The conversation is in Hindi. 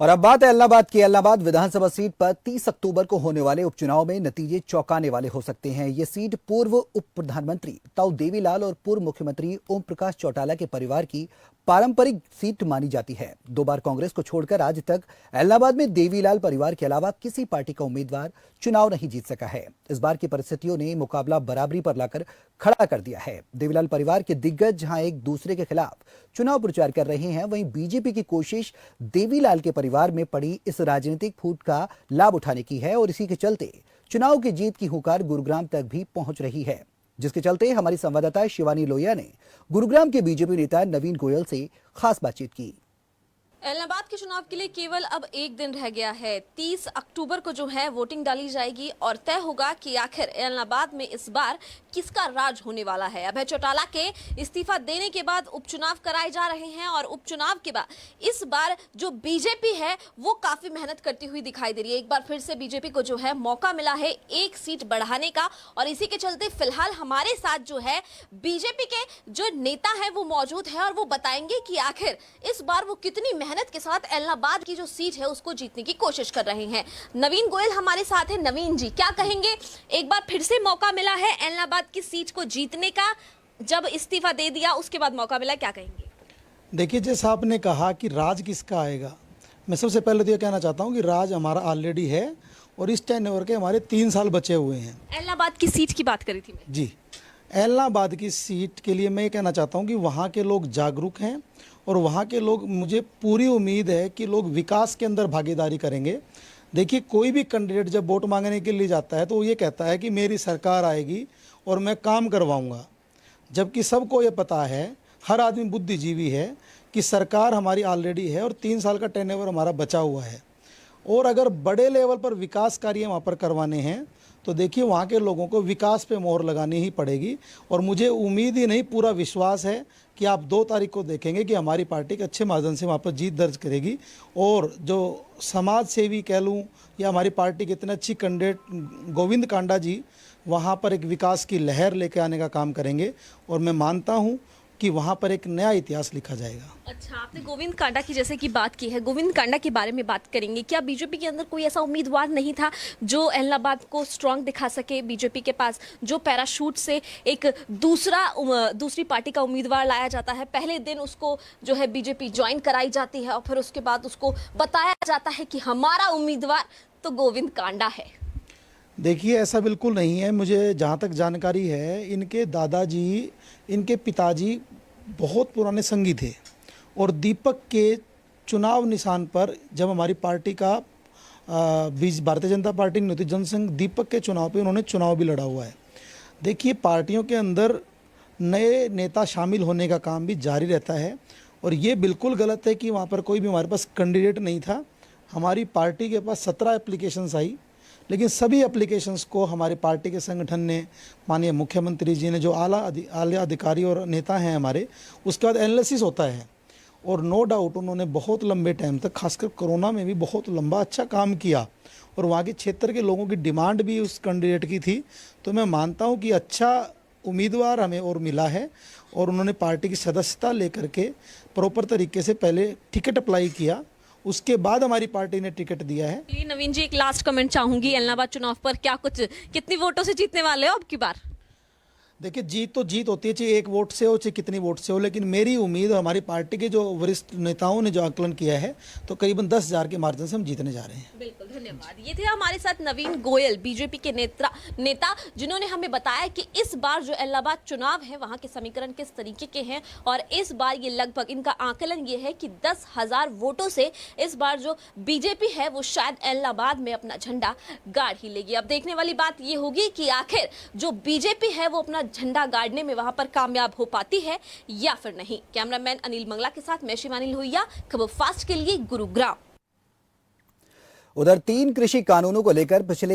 और अब बात है इलाहाबाद की। इलाहाबाद विधानसभा सीट पर 30 अक्टूबर को होने वाले उपचुनाव में नतीजे चौंकाने वाले हो सकते हैं। ये सीट पूर्व उप प्रधानमंत्री ताऊ देवीलाल और पूर्व मुख्यमंत्री ओम प्रकाश चौटाला के परिवार की पारंपरिक सीट मानी जाती है। 2 बार कांग्रेस को छोड़कर आज तक इलाहाबाद में देवीलाल परिवार के अलावा किसी पार्टी का उम्मीदवार चुनाव नहीं जीत सका है। इस बार की परिस्थितियों ने मुकाबला बराबरी पर लाकर खड़ा कर दिया है। देवीलाल परिवार के दिग्गज जहां एक दूसरे के खिलाफ चुनाव प्रचार कर रहे हैं, वहीं बीजेपी की कोशिश देवीलाल के परिवार में पड़ी इस राजनीतिक फूट का लाभ उठाने की है और इसी के चलते चुनाव की जीत की हुंकार गुरुग्राम तक भी पहुंच रही है, जिसके चलते हमारी संवाददाता शिवानी लोहिया ने गुरुग्राम के बीजेपी नेता नवीन गोयल से खास बातचीत की। इलाहाबाद के चुनाव के लिए केवल अब एक दिन रह गया है। 30 अक्टूबर को जो है वोटिंग डाली जाएगी और तय होगा कि आखिर इलाहाबाद में इस बार किसका राज होने वाला है। अभय चौटाला के इस्तीफा देने के बाद उपचुनाव कराए जा रहे हैं और उपचुनाव के बाद इस बार जो बीजेपी है वो काफी मेहनत करती हुई दिखाई दे रही है। एक बार फिर से बीजेपी को जो है मौका मिला है एक सीट बढ़ाने का और इसी के चलते फिलहाल हमारे साथ जो है बीजेपी के जो नेता है वो मौजूद है और वो बताएंगे कि आखिर इस बार वो कितनी मेहनत के साथ इलाहाबाद की जो सीट है उसको जीतने की कोशिश कर रहे हैं। नवीन गोयल हमारे साथ है। नवीन जी, क्या कहेंगे? एक बार फिर से मौका मिला है इलाहाबाद की सीट को जीतने का, जब इस्तीफा दे दिया उसके बाद मौका मिला, क्या कहेंगे? देखिए, जैसा आपने कहा कि राज किसका आएगा, मैं सबसे पहले तो ये कहना चाहता हूँ कि राज हमारा ऑलरेडी है और इस टेन्योर के हमारे 3 साल बचे हुए हैं। इलाहाबाद की सीट की बात करी थी मैं। जी, इलाहाबाद की सीट के लिए मैं ये कहना चाहता हूँ कि वहाँ के लोग जागरूक हैं और वहाँ के लोग, मुझे पूरी उम्मीद है कि लोग विकास के अंदर भागीदारी करेंगे। देखिए, कोई भी कैंडिडेट जब वोट मांगने के लिए जाता है तो वो ये कहता है कि मेरी सरकार आएगी और मैं काम करवाऊंगा, जबकि सबको ये पता है, हर आदमी बुद्धिजीवी है, कि सरकार हमारी ऑलरेडी है और 3 साल का टेन्योर हमारा बचा हुआ है। और अगर बड़े लेवल पर विकास कार्य वहाँ पर करवाने हैं तो देखिए, वहाँ के लोगों को विकास पे मोहर लगानी ही पड़ेगी। और मुझे उम्मीद ही नहीं, पूरा विश्वास है कि आप 2 तारीख को देखेंगे कि हमारी पार्टी एक अच्छे मार्जिन से वहाँ पर जीत दर्ज करेगी। और जो समाज सेवी कह लूँ या हमारी पार्टी के इतने अच्छी कैंडिडेट गोविंद कांडा जी वहाँ पर एक विकास की लहर लेकर आने का काम करेंगे और मैं मानता हूँ कि वहाँ पर एक नया इतिहास लिखा जाएगा। अच्छा, आपने गोविंद कांडा की जैसे कि बात की है, गोविंद कांडा के बारे में बात करेंगे। क्या बीजेपी के अंदर कोई ऐसा उम्मीदवार नहीं था जो इलाहाबाद को स्ट्रांग दिखा सके? बीजेपी के पास जो पैराशूट से एक दूसरी पार्टी का उम्मीदवार लाया जाता है, पहले दिन उसको जो है बीजेपी ज्वाइन कराई जाती है और फिर उसके बाद उसको बताया जाता है कि हमारा उम्मीदवार तो गोविंद कांडा है। देखिए, ऐसा बिल्कुल नहीं है। मुझे जहाँ तक जानकारी है, इनके दादाजी, इनके पिताजी बहुत पुराने संगी थे और दीपक के चुनाव निशान पर जब हमारी पार्टी का भारतीय जनता पार्टी नहीं होती, जनसंघ, दीपक के चुनाव पे उन्होंने चुनाव भी लड़ा हुआ है। देखिए, पार्टियों के अंदर नए नेता शामिल होने का काम भी जारी रहता है और ये बिल्कुल गलत है कि वहाँ पर कोई भी हमारे पास कैंडिडेट नहीं था। हमारी पार्टी के पास 17 एप्लीकेशंस आई, लेकिन सभी एप्लीकेशंस को हमारी पार्टी के संगठन ने, माननीय मुख्यमंत्री जी ने, जो आला अधिकारी और नेता हैं हमारे, उसके बाद एनालिसिस होता है और नो डाउट उन्होंने बहुत लंबे टाइम तक, खासकर कोरोना में भी बहुत लंबा अच्छा काम किया और वहाँ के क्षेत्र के लोगों की डिमांड भी उस कैंडिडेट की थी। तो मैं मानता हूँ कि अच्छा उम्मीदवार हमें और मिला है और उन्होंने पार्टी की सदस्यता लेकर के प्रॉपर तरीके से पहले टिकट अप्लाई किया, उसके बाद हमारी पार्टी ने टिकट दिया है। नवीन जी, एक लास्ट कमेंट चाहूंगी इलाहाबाद चुनाव पर। क्या कितनी वोटों से जीतने वाले हो अब की बार? देखिए, जीत तो जीत होती है, चाहे 1 वोट से हो चाहे कितनी वोट से हो, लेकिन मेरी उम्मीद और हमारी पार्टी के जो वरिष्ठ नेताओं ने जो आकलन किया है तो करीबन 10,000 के मार्जिन से हम जीतने जा रहे हैं। बिल्कुल, धन्यवाद। ये थे हमारे साथ नवीन गोयल, बीजेपी के नेता, जिन्होंने हमें बताया कि इस बार जो इलाहाबाद चुनाव है वहां के समीकरण किस तरीके के हैं और इस बार ये लगभग, इनका आकलन ये है कि 10,000 वोटों से इस बार जो बीजेपी है वो शायद इलाहाबाद में अपना झंडा गाड़ ही लेगी। अब देखने वाली बात ये होगी कि आखिर जो बीजेपी है वो अपना झंडा गाड़ने में वहां पर कामयाब हो पाती है या फिर नहीं। कैमरामैन अनिल मंगला के साथ मैं शिवानी लोहिया, खबर फास्ट के लिए, गुरुग्राम। उधर 3 कृषि कानूनों को लेकर पिछले